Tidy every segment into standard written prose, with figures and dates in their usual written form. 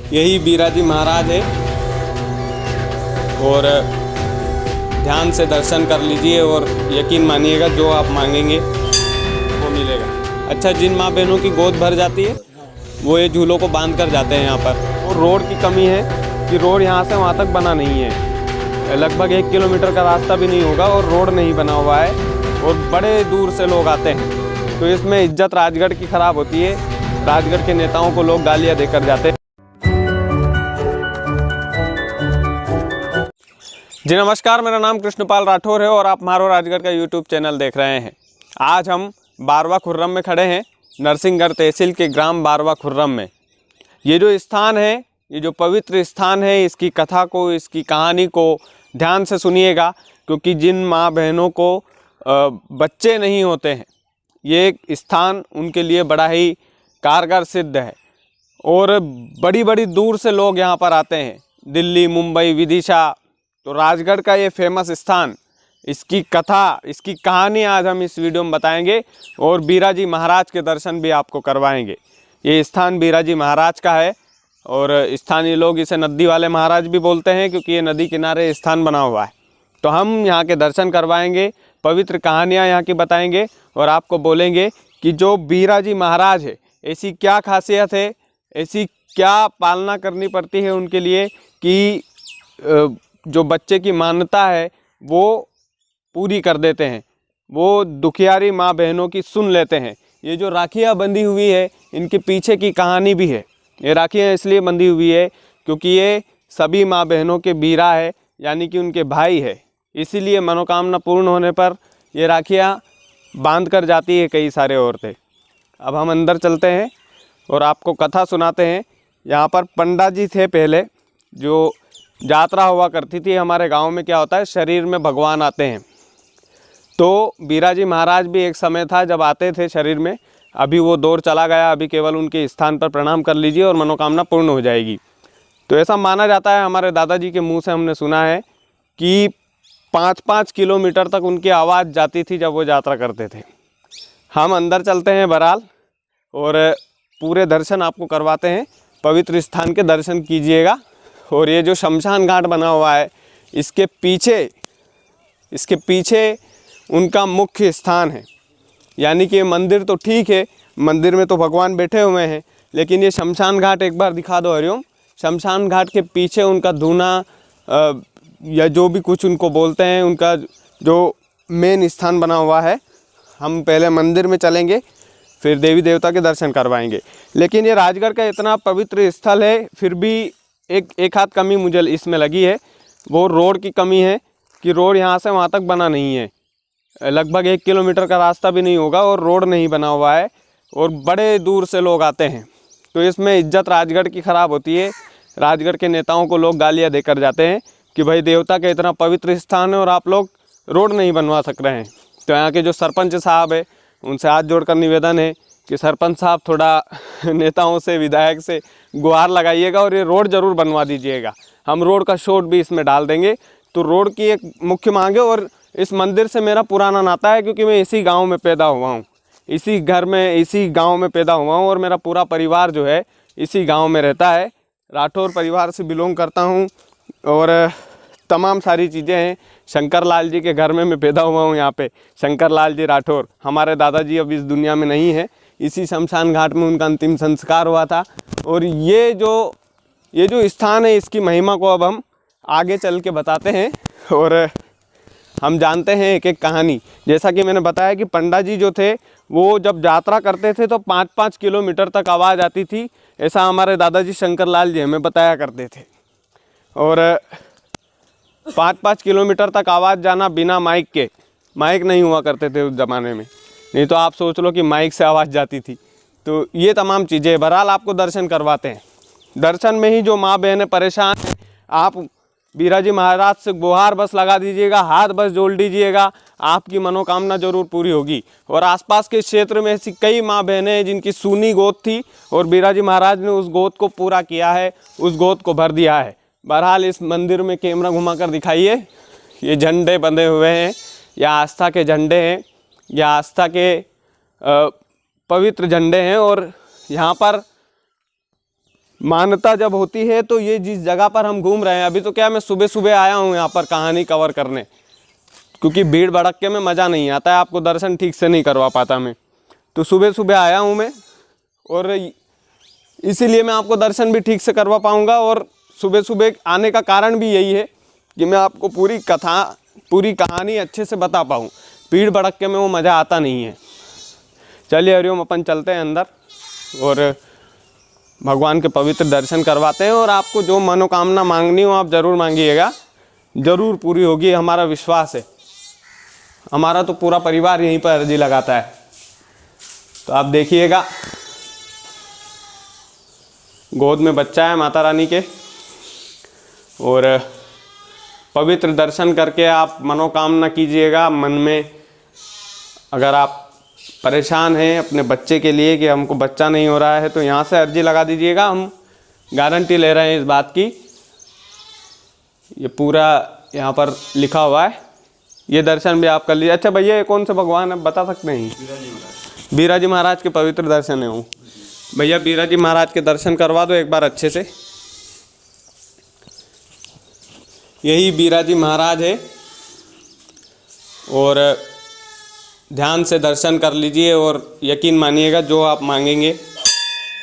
यही बीराजी महाराज है और ध्यान से दर्शन कर लीजिए और यकीन मानिएगा जो आप मांगेंगे वो मिलेगा। अच्छा, जिन माँ बहनों की गोद भर जाती है वो ये झूलों को बांध कर जाते हैं यहाँ पर। और रोड की कमी है कि रोड यहाँ से वहाँ तक बना नहीं है, लगभग 1 किलोमीटर का रास्ता भी नहीं होगा और रोड नहीं बना हुआ है और बड़े दूर से लोग आते हैं। तो इसमें इज्जत राजगढ़ की ख़राब होती है, राजगढ़ के नेताओं को लोग गालियाँ देकर जाते हैं। जी नमस्कार, मेरा नाम कृष्णपाल राठौर है और आप मारो राजगढ़ का यूट्यूब चैनल देख रहे हैं। आज हम बारवा खुर्रम में खड़े हैं, नरसिंहगढ़ तहसील के ग्राम बारवा खुर्रम में। ये जो स्थान है, ये जो पवित्र स्थान है, इसकी कथा को, इसकी कहानी को ध्यान से सुनिएगा, क्योंकि जिन माँ बहनों को बच्चे नहीं होते हैं, ये स्थान उनके लिए बड़ा ही कारगर सिद्ध है और बड़ी बड़ी दूर से लोग यहाँ पर आते हैं, दिल्ली, मुंबई, विदिशा। तो राजगढ़ का ये फेमस स्थान, इसकी कथा, इसकी कहानी आज हम इस वीडियो में बताएंगे और बीराजी महाराज के दर्शन भी आपको करवाएंगे। ये स्थान बीराजी महाराज का है और स्थानीय लोग इसे नदी वाले महाराज भी बोलते हैं, क्योंकि ये नदी किनारे स्थान बना हुआ है। तो हम यहाँ के दर्शन करवाएंगे, पवित्र कहानियाँ यहाँ की बताएंगे और आपको बोलेंगे कि जो बीराजी महाराज है, ऐसी क्या खासियत है, ऐसी क्या पालना करनी पड़ती है उनके लिए कि जो बच्चे की मान्यता है वो पूरी कर देते हैं, वो दुखियारी माँ बहनों की सुन लेते हैं। ये जो राखियाँ बंधी हुई है, इनके पीछे की कहानी भी है। ये राखियाँ इसलिए बंधी हुई है क्योंकि ये सभी माँ बहनों के बीरा है, यानी कि उनके भाई है। इसीलिए मनोकामना पूर्ण होने पर ये राखियाँ बांध कर जाती है कई सारे औरतें। अब हम अंदर चलते हैं और आपको कथा सुनाते हैं। यहाँ पर पंडा जी थे पहले, जो यात्रा हुआ करती थी हमारे गांव में। क्या होता है, शरीर में भगवान आते हैं। तो बीराजी महाराज भी एक समय था जब आते थे शरीर में। अभी वो दौर चला गया, अभी केवल उनके स्थान पर प्रणाम कर लीजिए और मनोकामना पूर्ण हो जाएगी। तो ऐसा माना जाता है, हमारे दादाजी के मुंह से हमने सुना है कि 5-5 किलोमीटर तक उनकी आवाज़ जाती थी जब वो यात्रा करते थे। हम अंदर चलते हैं बहरहाल और पूरे दर्शन आपको करवाते हैं। पवित्र स्थान के दर्शन कीजिएगा। और ये जो शमशान घाट बना हुआ है, इसके पीछे उनका मुख्य स्थान है। यानी कि मंदिर तो ठीक है, मंदिर में तो भगवान बैठे हुए हैं, लेकिन ये शमशान घाट एक बार दिखा दो हरिओम। शमशान घाट के पीछे उनका धूना या जो भी कुछ उनको बोलते हैं, उनका जो मेन स्थान बना हुआ है। हम पहले मंदिर में चलेंगे, फिर देवी देवता के दर्शन करवाएंगे। लेकिन ये राजगढ़ का इतना पवित्र स्थल है, फिर भी एक हाथ कमी मुझे इसमें लगी है। वो रोड की कमी है कि रोड यहाँ से वहाँ तक बना नहीं है, लगभग 1 किलोमीटर का रास्ता भी नहीं होगा और रोड नहीं बना हुआ है और बड़े दूर से लोग आते हैं। तो इसमें इज्जत राजगढ़ की ख़राब होती है, राजगढ़ के नेताओं को लोग गालियाँ देकर जाते हैं कि भाई देवता का इतना पवित्र स्थान है और आप लोग रोड नहीं बनवा सक रहे हैं। तो यहाँ के जो सरपंच साहब है, उनसे हाथ जोड़कर निवेदन है कि सरपंच साहब थोड़ा नेताओं से, विधायक से गुहार लगाइएगा और ये रोड ज़रूर बनवा दीजिएगा। हम रोड का शॉट भी इसमें डाल देंगे। तो रोड की एक मुख्य मांग है और इस मंदिर से मेरा पुराना नाता है, क्योंकि मैं इसी गांव में पैदा हुआ हूँ, इसी घर में, इसी गांव में पैदा हुआ हूँ और मेरा पूरा परिवार जो है इसी गांव में रहता है। राठौर परिवार से बिलोंग करता हूँ और तमाम सारी चीज़ें हैं। शंकर लाल जी के घर में मैं पैदा हुआ हूँ। यहाँ पे शंकर लाल जी राठौर, हमारे दादाजी अब इस दुनिया में नहीं है। इसी शमशान घाट में उनका अंतिम संस्कार हुआ था। और ये जो स्थान है, इसकी महिमा को अब हम आगे चल के बताते हैं और हम जानते हैं एक एक कहानी। जैसा कि मैंने बताया कि पंडा जी जो थे, वो जब यात्रा करते थे तो 5-5 किलोमीटर तक आवाज़ आती थी, ऐसा हमारे दादाजी शंकर लाल जी हमें बताया करते थे। और 5-5 किलोमीटर तक आवाज़ जाना बिना माइक के, माइक नहीं हुआ करते थे उस ज़माने में, नहीं तो आप सोच लो कि माइक से आवाज़ जाती थी। तो ये तमाम चीज़ें, बहरहाल आपको दर्शन करवाते हैं। दर्शन में ही जो माँ बहनें परेशान हैं, आप बीराजी महाराज से गुहार बस लगा दीजिएगा, हाथ बस जोड़ दीजिएगा, आपकी मनोकामना जरूर पूरी होगी। और आसपास के क्षेत्र में ऐसी कई माँ बहनें हैं जिनकी सूनी गोद थी और बीराजी महाराज ने उस गोद को पूरा किया है, उस गोद को भर दिया है। बहरहाल इस मंदिर में कैमरा घुमाकर दिखाइए, ये झंडे बंधे हुए हैं, या आस्था के झंडे हैं, या आस्था के पवित्र झंडे हैं। और यहाँ पर मान्यता जब होती है तो ये जिस जगह पर हम घूम रहे हैं, अभी तो क्या मैं सुबह सुबह आया हूँ यहाँ पर कहानी कवर करने, क्योंकि भीड़ भड़क्के में मज़ा नहीं आता है, आपको दर्शन ठीक से नहीं करवा पाता मैं। तो सुबह सुबह आया हूँ मैं, और इसीलिए मैं आपको दर्शन भी ठीक से करवा पाऊँगा। और सुबह सुबह आने का कारण भी यही है कि मैं आपको पूरी कहानी अच्छे से बता पाऊँ। भीड़ भड़क्के में वो मज़ा आता नहीं है। चलिए हरिओम, अपन चलते हैं अंदर और भगवान के पवित्र दर्शन करवाते हैं। और आपको जो मनोकामना मांगनी हो आप ज़रूर मांगिएगा, ज़रूर पूरी होगी, हमारा विश्वास है। हमारा तो पूरा परिवार यहीं पर अर्जी लगाता है। तो आप देखिएगा, गोद में बच्चा है माता रानी के, और पवित्र दर्शन करके आप मनोकामना कीजिएगा मन में। अगर आप परेशान हैं अपने बच्चे के लिए कि हमको बच्चा नहीं हो रहा है, तो यहाँ से अर्जी लगा दीजिएगा। हम गारंटी ले रहे हैं इस बात की, ये पूरा यहाँ पर लिखा हुआ है। ये दर्शन भी आप कर लीजिए। अच्छा भैया, ये कौन सा भगवान है बता सकते हैं? बीराजी महाराज के पवित्र दर्शन है वो। भैया बीराजी महाराज के दर्शन करवा दो एक बार अच्छे से। यही बीराजी महाराज है, और ध्यान से दर्शन कर लीजिए और यकीन मानिएगा जो आप मांगेंगे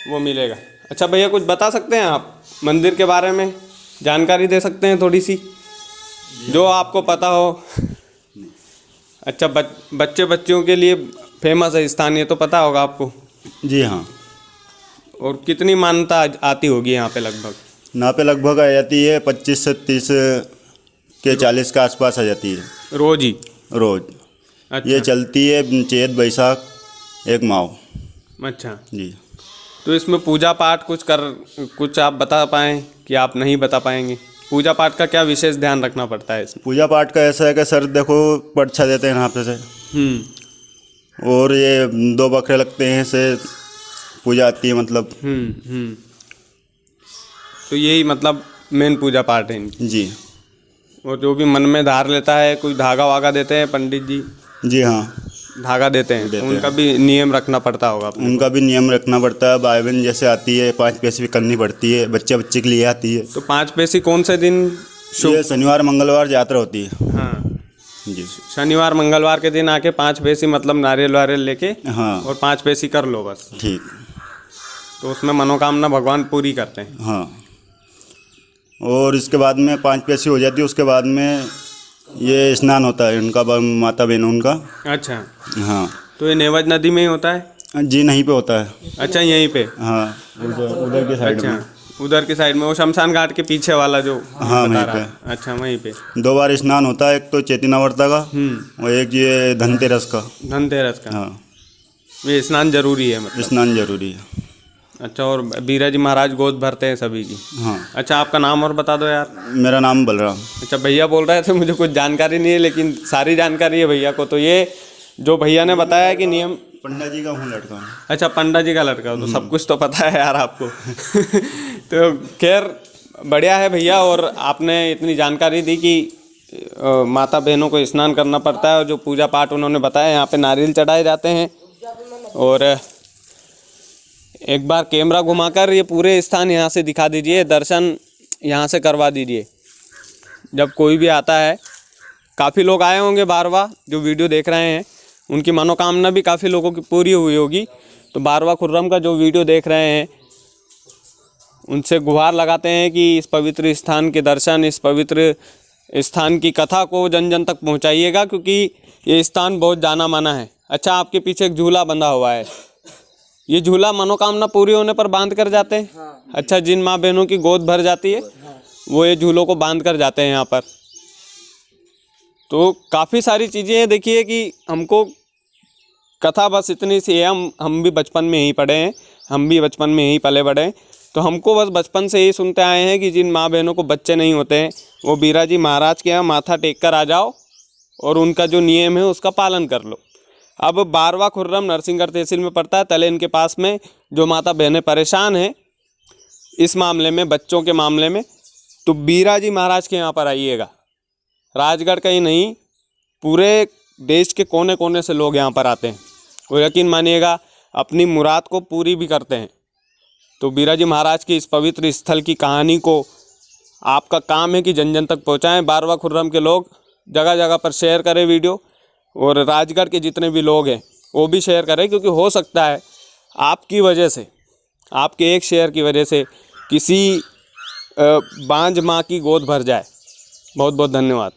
वो मिलेगा। अच्छा भैया, कुछ बता सकते हैं आप मंदिर के बारे में, जानकारी दे सकते हैं थोड़ी सी जो आपको पता हो? अच्छा, बच्चों के लिए फेमस है स्थान, ये तो पता होगा आपको? जी हाँ। और कितनी मान्यता आती होगी यहाँ पे लगभग? यहाँ पे लगभग आ जाती है 25 से 30 के 40 के आसपास आ जाती है रोज ही? रोज। अच्छा। ये चलती है चैत बैसाख एक माह। अच्छा जी। तो इसमें पूजा पाठ कुछ आप बता पाएँ कि आप नहीं बता पाएंगे? पूजा पाठ का क्या विशेष ध्यान रखना पड़ता है इसमें? पूजा पाठ का ऐसा है कि सर देखो पर्चा देते हैं यहाँ पे से, और ये 2 बकरे लगते हैं से पूजा आती है मतलब। तो यही मतलब मेन पूजा पाठ है इनकी? जी। और जो भी मन में धार लेता है, कोई धागा वागा देते हैं पंडित जी? जी हाँ, धागा देते हैं, तो उनका भी नियम रखना पड़ता होगा? उनका भी नियम रखना पड़ता है। भाई बहन जैसे आती है 5 पैसे भी करनी पड़ती है, बच्चे के लिए आती है। तो 5 पैसे कौन से दिन? ये शनिवार मंगलवार यात्रा होती है। हाँ जी। शनिवार मंगलवार के दिन आके 5 पैसे मतलब नारियल वारियल लेके, हाँ, और 5 पैसे कर लो बस। ठीक। तो उसमें मनोकामना भगवान पूरी करते हैं? हाँ। और इसके बाद में 5 पैसे हो जाती है, उसके बाद में ये स्नान होता है उनका, माता बहन उनका। अच्छा। हाँ। तो ये नेवज नदी में ही होता है? जी नहीं पे होता है। अच्छा, यहीं पे? हाँ, उधर के साइड में। उधर की साइड में, वो शमशान घाट के पीछे वाला जो? हाँ वहीं पे। अच्छा, वहीं पे 2 बार स्नान होता है, एक तो चैतिनावर्ता का और एक ये धनतेरस का। धनतेरस का? हाँ, ये स्नान जरूरी है मतलब? स्नान जरूरी है। अच्छा, और बीराजी महाराज गोद भरते हैं सभी की? हाँ। अच्छा, आपका नाम और बता दो यार। मेरा नाम बलराम। अच्छा, भैया बोल रहे थे मुझे कुछ जानकारी नहीं है, लेकिन सारी जानकारी है भैया को। तो ये जो भैया ने बताया कि नियम, पंडा जी का हूँ लड़का। अच्छा, पंडा जी का लड़का हो, तो सब कुछ तो पता है यार आपको। तो खैर बढ़िया है भैया, और आपने इतनी जानकारी दी कि माता बहनों को स्नान करना पड़ता है, और जो पूजा पाठ उन्होंने बताया, यहाँ पे नारियल चढ़ाए जाते हैं। और एक बार कैमरा घुमाकर ये पूरे स्थान यहाँ से दिखा दीजिए, दर्शन यहाँ से करवा दीजिए जब कोई भी आता है। काफ़ी लोग आए होंगे बारवा, जो वीडियो देख रहे हैं उनकी मनोकामना भी काफ़ी लोगों की पूरी हुई होगी। तो बारवा खुर्रम का जो वीडियो देख रहे हैं उनसे गुहार लगाते हैं कि इस पवित्र स्थान के दर्शन, इस पवित्र स्थान की कथा को जन जन तक पहुंचाइएगा, क्योंकि ये स्थान बहुत जाना माना है। अच्छा, आपके पीछे एक झूला बंधा हुआ है, ये झूला मनोकामना पूरी होने पर बांध कर जाते हैं? हाँ। अच्छा, जिन माँ बहनों की गोद भर जाती है, हाँ, वो ये झूलों को बांध कर जाते हैं यहाँ पर। तो काफ़ी सारी चीज़ें हैं। देखिए कि हमको कथा बस इतनी सी है, हम भी बचपन में ही पढ़े हैं, हम भी बचपन में ही पले बढ़े हैं। तो हमको बस बचपन से ही सुनते आए हैं कि जिन माँ बहनों को बच्चे नहीं होते हैं, वो बीराजी महाराज के यहाँ माथा टेक कर आ जाओ और उनका जो नियम है उसका पालन कर लो। अब बारवा खुर्रम नरसिंहगढ़ तहसील में पड़ता है, तलेन के पास में। जो माता बहनें परेशान हैं इस मामले में, बच्चों के मामले में, तो बीराजी महाराज के यहाँ पर आइएगा। राजगढ़ का ही नहीं, पूरे देश के कोने कोने से लोग यहाँ पर आते हैं, और यकीन मानिएगा अपनी मुराद को पूरी भी करते हैं। तो बीराजी महाराज के इस पवित्र स्थल की कहानी को आपका काम है कि जन जन तक पहुँचाएँ। बारवा खुर्रम के लोग जगह जगह पर शेयर करें वीडियो, और राजगढ़ के जितने भी लोग हैं वो भी शेयर करें, क्योंकि हो सकता है आपकी वजह से, आपके एक शेयर की वजह से किसी बांझ माँ की गोद भर जाए। बहुत बहुत धन्यवाद।